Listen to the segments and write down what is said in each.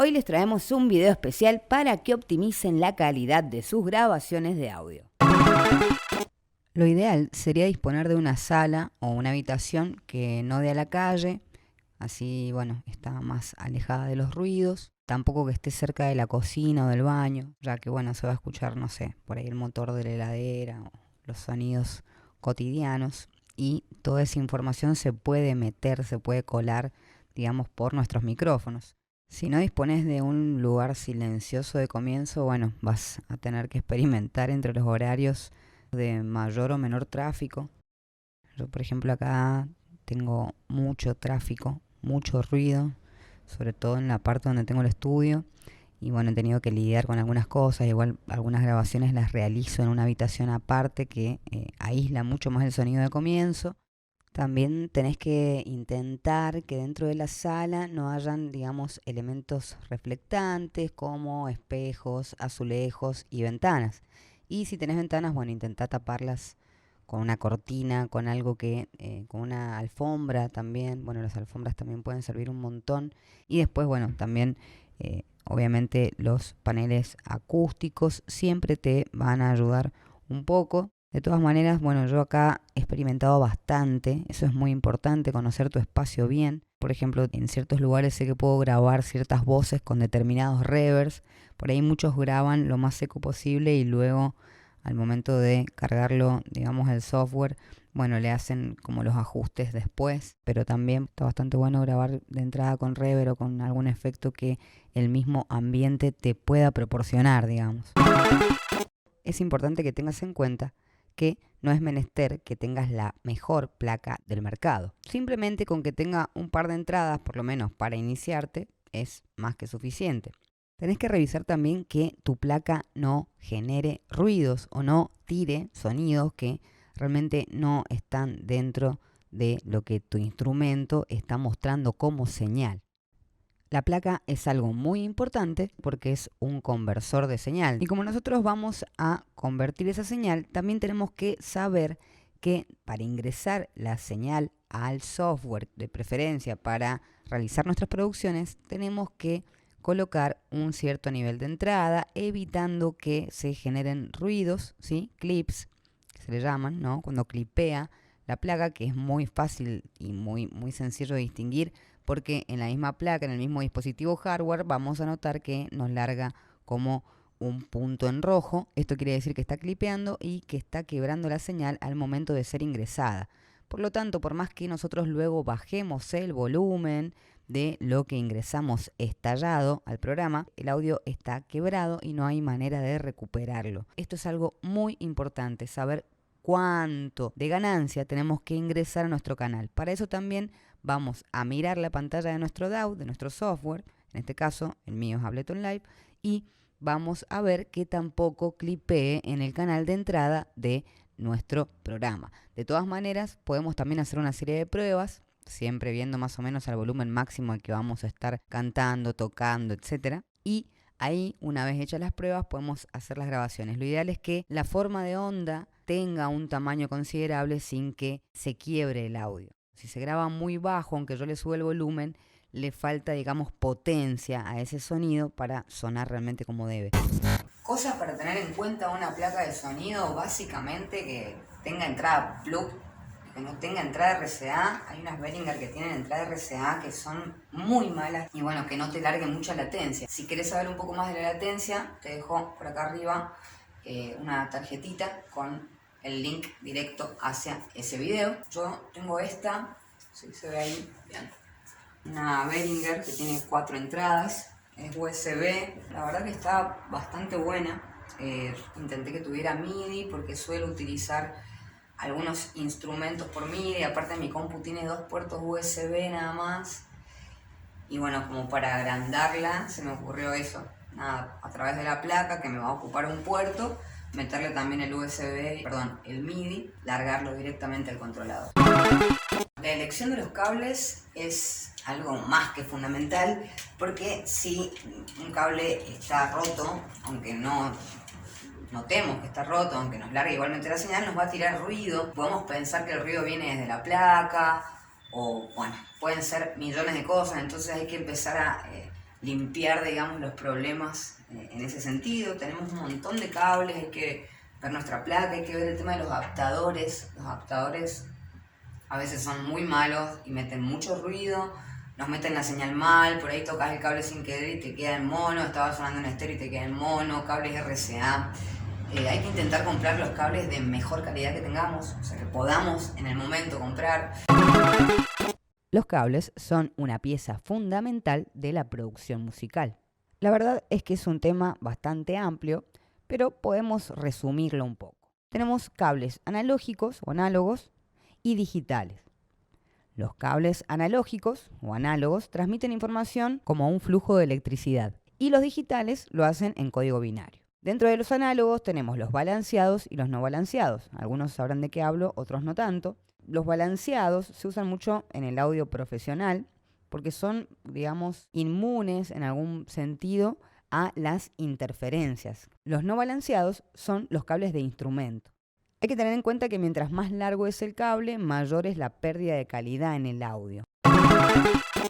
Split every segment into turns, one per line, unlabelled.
Hoy les traemos un video especial para que optimicen la calidad de sus grabaciones de audio. Lo ideal sería disponer de una sala o una habitación que no dé a la calle, así, bueno, está más alejada de los ruidos. Tampoco que esté cerca de la cocina o del baño, ya que, bueno, se va a escuchar, no sé, por ahí el motor de la heladera o los sonidos cotidianos. Y toda esa información se puede meter, se puede colar, digamos, por nuestros micrófonos. Si no dispones de un lugar silencioso de comienzo, bueno, vas a tener que experimentar entre los horarios de mayor o menor tráfico. Yo, por ejemplo, acá tengo mucho tráfico, mucho ruido, sobre todo en la parte donde tengo el estudio. Y bueno, he tenido que lidiar con algunas cosas. Igual algunas grabaciones las realizo en una habitación aparte que aísla mucho más el sonido de comienzo. También tenés que intentar que dentro de la sala no hayan, digamos, elementos reflectantes como espejos, azulejos y ventanas. Y si tenés ventanas, bueno, intentá taparlas con una cortina, con algo con una alfombra también. Bueno, las alfombras también pueden servir un montón. Y después, bueno, también, obviamente, los paneles acústicos siempre te van a ayudar un poco. De todas maneras, bueno, yo acá he experimentado bastante, eso es muy importante, conocer tu espacio bien. Por ejemplo, en ciertos lugares sé que puedo grabar ciertas voces con determinados reverbs. Por ahí muchos graban lo más seco posible y luego al momento de cargarlo, digamos, el software, bueno, le hacen como los ajustes después. Pero también está bastante bueno grabar de entrada con reverb o con algún efecto que el mismo ambiente te pueda proporcionar, digamos. Es importante que tengas en cuenta que no es menester que tengas la mejor placa del mercado. Simplemente con que tenga un par de entradas, por lo menos para iniciarte, es más que suficiente. Tenés que revisar también que tu placa no genere ruidos o no tire sonidos que realmente no están dentro de lo que tu instrumento está mostrando como señal. La placa es algo muy importante porque es un conversor de señal. Y como nosotros vamos a convertir esa señal, también tenemos que saber que para ingresar la señal al software, de preferencia para realizar nuestras producciones, tenemos que colocar un cierto nivel de entrada, evitando que se generen ruidos, ¿sí? Clips, que se le llaman, ¿no? Cuando clipea la placa, que es muy fácil y muy sencillo de distinguir, porque en la misma placa, en el mismo dispositivo hardware, vamos a notar que nos larga como un punto en rojo. Esto quiere decir que está clipeando y que está quebrando la señal al momento de ser ingresada. Por lo tanto, por más que nosotros luego bajemos el volumen de lo que ingresamos estallado al programa, el audio está quebrado y no hay manera de recuperarlo. Esto es algo muy importante, saber cuánto de ganancia tenemos que ingresar a nuestro canal. Para eso también vamos a mirar la pantalla de nuestro DAW, de nuestro software, en este caso el mío es Ableton Live, y vamos a ver que tampoco clipee en el canal de entrada de nuestro programa. De todas maneras, podemos también hacer una serie de pruebas, siempre viendo más o menos al volumen máximo al que vamos a estar cantando, tocando, etc. Y ahí, una vez hechas las pruebas, podemos hacer las grabaciones. Lo ideal es que la forma de onda tenga un tamaño considerable sin que se quiebre el audio. Si se graba muy bajo, aunque yo le sube el volumen, le falta, digamos, potencia a ese sonido para sonar realmente como debe. Cosas para tener en cuenta una placa de sonido, básicamente que tenga entrada plug, que no tenga entrada RCA. Hay unas Behringer que tienen entrada RCA que son muy malas y bueno, que no te larguen mucha latencia. Si querés saber un poco más de la latencia, te dejo por acá arriba una tarjetita con el link directo hacia ese video. Yo tengo esta, si se ve ahí, bien, una Behringer que tiene 4 entradas, es USB, la verdad que está bastante buena. Intenté que tuviera MIDI porque suelo utilizar algunos instrumentos por MIDI, aparte mi compu tiene 2 puertos USB nada más. Y bueno, como para agrandarla se me ocurrió eso, nada, a través de la placa que me va a ocupar un puerto, meterle también el MIDI, largarlo directamente al controlador. La elección de los cables es algo más que fundamental, porque si un cable está roto, aunque no notemos que está roto, aunque nos largue igualmente la señal, nos va a tirar ruido. Podemos pensar que el ruido viene desde la placa, o bueno, pueden ser millones de cosas, entonces hay que empezar limpiar, digamos, los problemas en ese sentido. Tenemos un montón de cables, hay que ver nuestra placa, hay que ver el tema de los adaptadores. Los adaptadores a veces son muy malos y meten mucho ruido, nos meten la señal mal, por ahí tocas el cable sin querer y te queda en mono, estaba sonando en estéreo y te queda en mono, cables RCA. Hay que intentar comprar los cables de mejor calidad que tengamos, o sea, que podamos en el momento comprar. Los cables son una pieza fundamental de la producción musical. La verdad es que es un tema bastante amplio, pero podemos resumirlo un poco. Tenemos cables analógicos o análogos y digitales. Los cables analógicos o análogos transmiten información como un flujo de electricidad y los digitales lo hacen en código binario. Dentro de los análogos tenemos los balanceados y los no balanceados. Algunos sabrán de qué hablo, otros no tanto. Los balanceados se usan mucho en el audio profesional porque son, digamos, inmunes en algún sentido a las interferencias. Los no balanceados son los cables de instrumento. Hay que tener en cuenta que mientras más largo es el cable, mayor es la pérdida de calidad en el audio.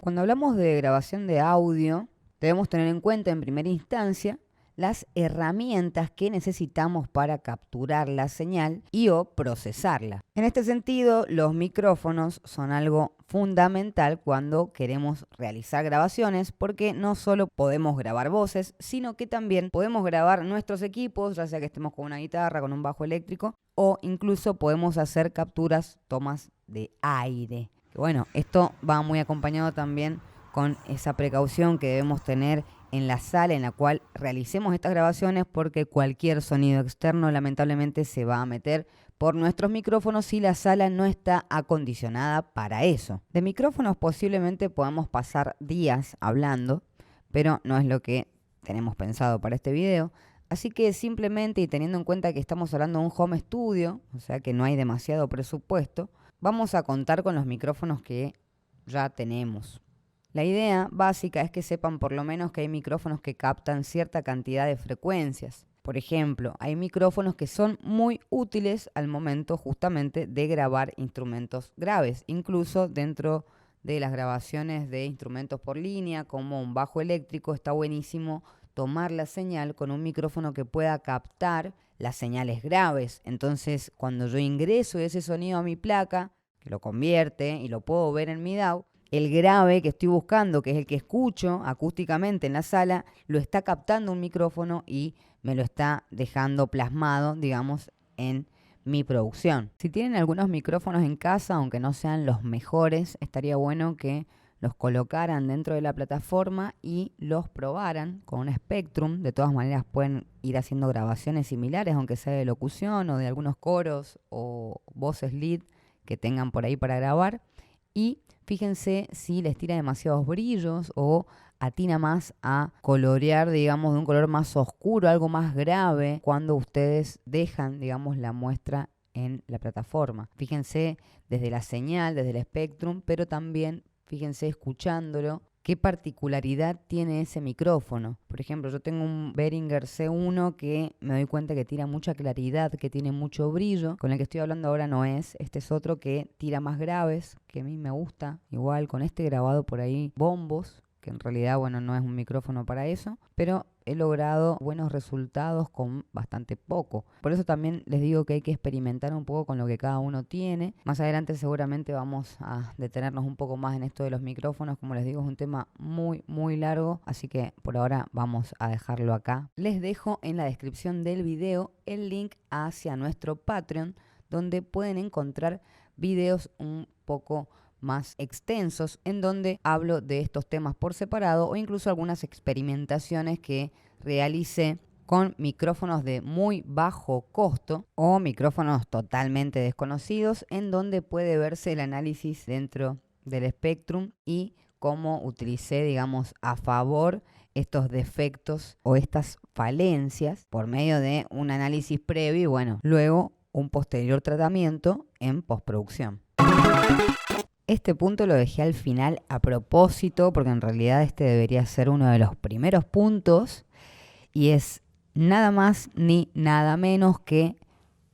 Cuando hablamos de grabación de audio, debemos tener en cuenta en primera instancia las herramientas que necesitamos para capturar la señal y o procesarla. En este sentido, los micrófonos son algo fundamental cuando queremos realizar grabaciones porque no solo podemos grabar voces, sino que también podemos grabar nuestros equipos, ya sea que estemos con una guitarra, con un bajo eléctrico o incluso podemos hacer capturas, tomas de aire. Bueno, esto va muy acompañado también con esa precaución que debemos tener en la sala en la cual realicemos estas grabaciones porque cualquier sonido externo lamentablemente se va a meter por nuestros micrófonos si la sala no está acondicionada para eso. De micrófonos posiblemente podamos pasar días hablando, pero no es lo que tenemos pensado para este video. Así que simplemente y teniendo en cuenta que estamos hablando de un home studio, o sea que no hay demasiado presupuesto, vamos a contar con los micrófonos que ya tenemos. La idea básica es que sepan por lo menos que hay micrófonos que captan cierta cantidad de frecuencias. Por ejemplo, hay micrófonos que son muy útiles al momento justamente de grabar instrumentos graves, incluso dentro de las grabaciones de instrumentos por línea, como un bajo eléctrico, está buenísimo tomar la señal con un micrófono que pueda captar las señales graves. Entonces, cuando yo ingreso ese sonido a mi placa, que lo convierte y lo puedo ver en mi DAW, el grave que estoy buscando, que es el que escucho acústicamente en la sala, lo está captando un micrófono y me lo está dejando plasmado, digamos, en mi producción. Si tienen algunos micrófonos en casa, aunque no sean los mejores, estaría bueno que los colocaran dentro de la plataforma y los probaran con un Spectrum. De todas maneras pueden ir haciendo grabaciones similares, aunque sea de locución o de algunos coros o voces lead que tengan por ahí para grabar. Y fíjense si les tira demasiados brillos o atina más a colorear, digamos, de un color más oscuro, algo más grave, cuando ustedes dejan, digamos, la muestra en la plataforma. Fíjense desde la señal, desde el Spectrum, pero también fíjense escuchándolo, qué particularidad tiene ese micrófono. Por ejemplo, yo tengo un Behringer C1 que me doy cuenta que tira mucha claridad, que tiene mucho brillo. Con el que estoy hablando ahora no es. Este es otro que tira más graves, que a mí me gusta. Igual con este grabado por ahí bombos, que en realidad, bueno, no es un micrófono para eso. Pero he logrado buenos resultados con bastante poco. Por eso también les digo que hay que experimentar un poco con lo que cada uno tiene. Más adelante seguramente vamos a detenernos un poco más en esto de los micrófonos. Como les digo, es un tema muy largo, así que por ahora vamos a dejarlo acá. Les dejo en la descripción del video el link hacia nuestro Patreon, donde pueden encontrar videos un poco más extensos en donde hablo de estos temas por separado o incluso algunas experimentaciones que realicé con micrófonos de muy bajo costo o micrófonos totalmente desconocidos, en donde puede verse el análisis dentro del Spectrum y cómo utilicé, digamos, a favor estos defectos o estas falencias por medio de un análisis previo y bueno, luego un posterior tratamiento en postproducción. Este punto lo dejé al final a propósito porque en realidad este debería ser uno de los primeros puntos y es nada más ni nada menos que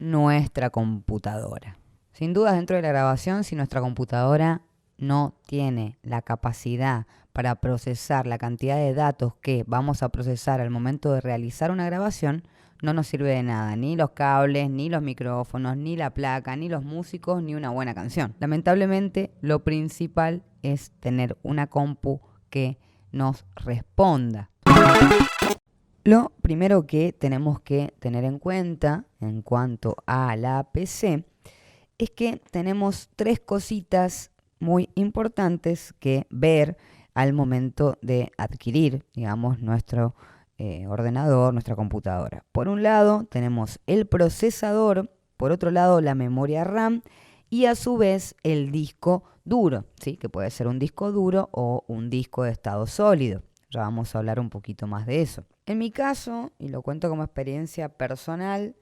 nuestra computadora. Sin dudas dentro de la grabación, si nuestra computadora no tiene la capacidad para procesar la cantidad de datos que vamos a procesar al momento de realizar una grabación, no nos sirve de nada, ni los cables, ni los micrófonos, ni la placa, ni los músicos, ni una buena canción. Lamentablemente, lo principal es tener una compu que nos responda. Lo primero que tenemos que tener en cuenta en cuanto a la PC es que tenemos 3 cositas muy importantes que ver al momento de adquirir, digamos, nuestro ordenador, nuestra computadora. Por un lado tenemos el procesador, por otro lado la memoria RAM y a su vez el disco duro, ¿sí? Que puede ser un disco duro o un disco de estado sólido. Ya vamos a hablar un poquito más de eso. En mi caso, y lo cuento como experiencia personal,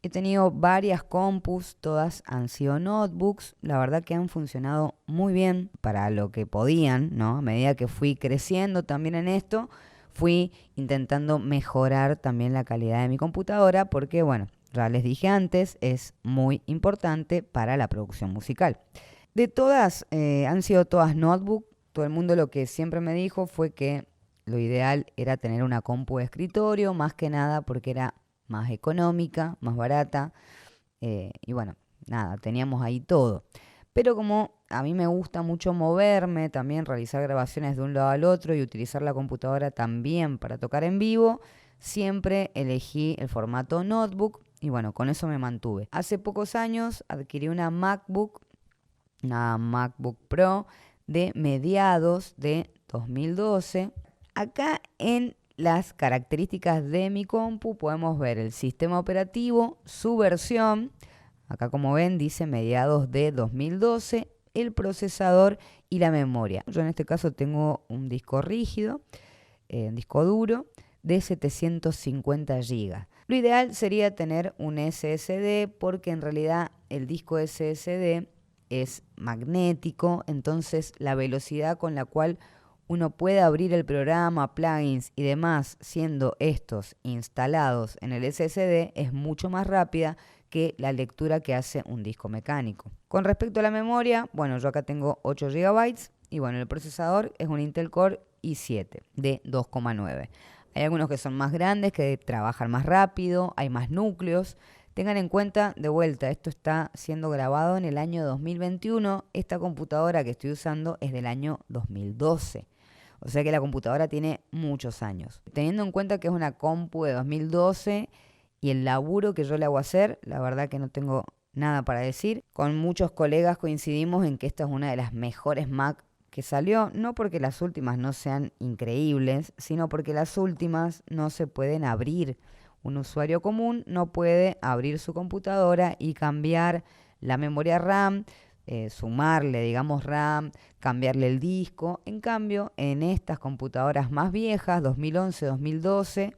he tenido varias compus, todas han sido notebooks, la verdad que han funcionado muy bien para lo que podían, ¿no? A medida que fui creciendo también en esto, fui intentando mejorar también la calidad de mi computadora porque, bueno, ya les dije antes, es muy importante para la producción musical. De todas, han sido todas notebook, todo el mundo lo que siempre me dijo fue que lo ideal era tener una compu de escritorio, más que nada porque era más económica, más barata, y bueno, nada, teníamos ahí todo. Pero como a mí me gusta mucho moverme, también realizar grabaciones de un lado al otro y utilizar la computadora también para tocar en vivo, siempre elegí el formato notebook y bueno, con eso me mantuve. Hace pocos años adquirí una MacBook Pro de mediados de 2012. Acá en las características de mi compu podemos ver el sistema operativo, su versión, acá como ven dice mediados de 2012, el procesador y la memoria. Yo en este caso tengo un disco rígido, un disco duro de 750 GB. Lo ideal sería tener un SSD porque en realidad el disco SSD es magnético, entonces la velocidad con la cual uno puede abrir el programa, plugins y demás, siendo estos instalados en el SSD, es mucho más rápida que la lectura que hace un disco mecánico. Con respecto a la memoria, bueno, yo acá tengo 8 GB y bueno, el procesador es un Intel Core i7 de 2,9. Hay algunos que son más grandes, que trabajan más rápido, hay más núcleos. Tengan en cuenta, de vuelta, esto está siendo grabado en el año 2021. Esta computadora que estoy usando es del año 2012. O sea que la computadora tiene muchos años. Teniendo en cuenta que es una compu de 2012 y el laburo que yo le hago hacer, la verdad que no tengo nada para decir. Con muchos colegas coincidimos en que esta es una de las mejores Mac que salió, no porque las últimas no sean increíbles, sino porque las últimas no se pueden abrir. Un usuario común no puede abrir su computadora y cambiar la memoria RAM, sumarle, digamos, RAM, cambiarle el disco. En cambio, en estas computadoras más viejas, 2011, 2012,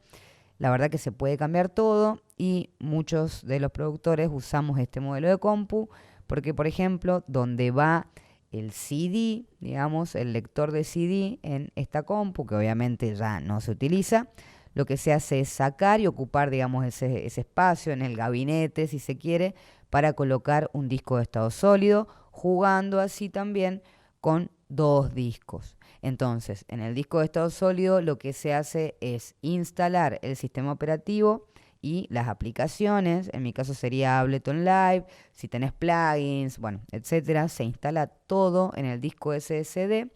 la verdad que se puede cambiar todo y muchos de los productores usamos este modelo de compu porque, por ejemplo, donde va el CD, digamos, el lector de CD en esta compu, que obviamente ya no se utiliza, lo que se hace es sacar y ocupar, digamos, ese espacio en el gabinete, si se quiere, para colocar un disco de estado sólido, jugando así también con 2 discos. Entonces, en el disco de estado sólido lo que se hace es instalar el sistema operativo y las aplicaciones. En mi caso sería Ableton Live, si tenés plugins, bueno, etcétera, se instala todo en el disco SSD.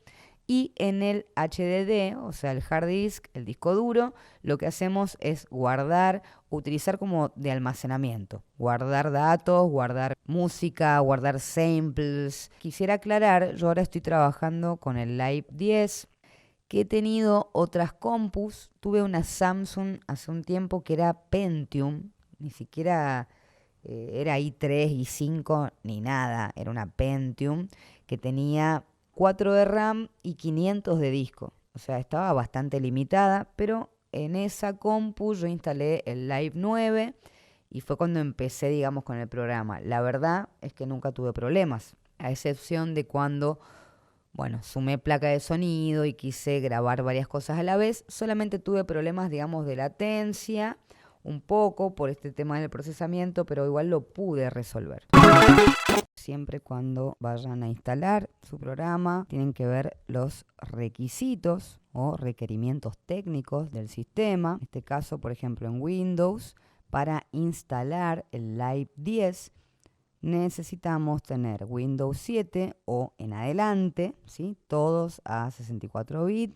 Y en el HDD, o sea, el hard disk, el disco duro, lo que hacemos es guardar, utilizar como de almacenamiento. Guardar datos, guardar música, guardar samples. Quisiera aclarar, yo ahora estoy trabajando con el Live 10, que he tenido otras compus. Tuve una Samsung hace un tiempo que era Pentium, ni siquiera era i3, i5, ni nada. Era una Pentium que tenía 4 de RAM y 500 de disco. O sea, estaba bastante limitada, pero en esa compu yo instalé el Live 9 y fue cuando empecé, digamos, con el programa. La verdad es que nunca tuve problemas, a excepción de cuando, bueno, sumé placa de sonido y quise grabar varias cosas a la vez. Solamente tuve problemas, digamos, de latencia, un poco por este tema del procesamiento, pero igual lo pude resolver. siempre cuando vayan a instalar su programa, tienen que ver los requisitos o requerimientos técnicos del sistema. En este caso, por ejemplo, en Windows, para instalar el Live 10, necesitamos tener Windows 7 o en adelante, ¿sí? Todos a 64 bits.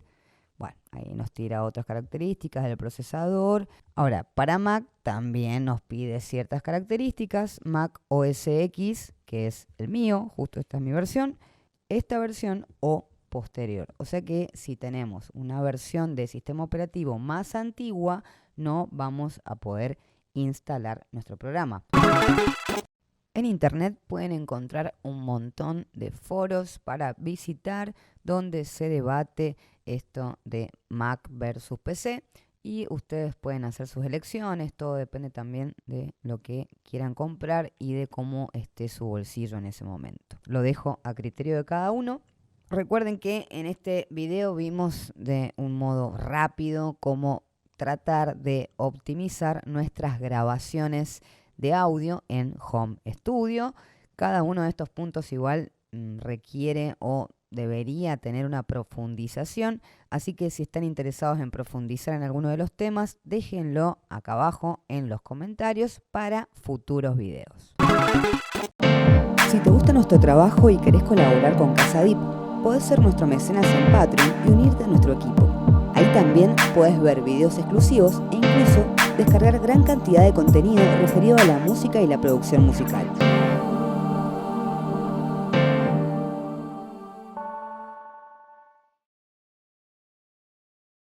Bueno, ahí nos tira otras características del procesador. Ahora, para Mac también nos pide ciertas características. Mac OS X, que es el mío, justo esta es mi versión, esta versión o posterior. O sea que si tenemos una versión de sistema operativo más antigua, no vamos a poder instalar nuestro programa. En internet pueden encontrar un montón de foros para visitar donde se debate esto de Mac versus PC y ustedes pueden hacer sus elecciones. Todo depende también de lo que quieran comprar y de cómo esté su bolsillo en ese momento. Lo dejo a criterio de cada uno. Recuerden que en este video vimos de un modo rápido cómo tratar de optimizar nuestras grabaciones de audio en Home Studio. Cada uno de estos puntos igual requiere o debería tener una profundización, así que si están interesados en profundizar en alguno de los temas, déjenlo acá abajo en los comentarios para futuros videos. Si te gusta nuestro trabajo y querés colaborar con Casadip, podés ser nuestro mecenas en Patreon y unirte a nuestro equipo. Ahí también puedes ver videos exclusivos e incluso descargar gran cantidad de contenido referido a la música y la producción musical.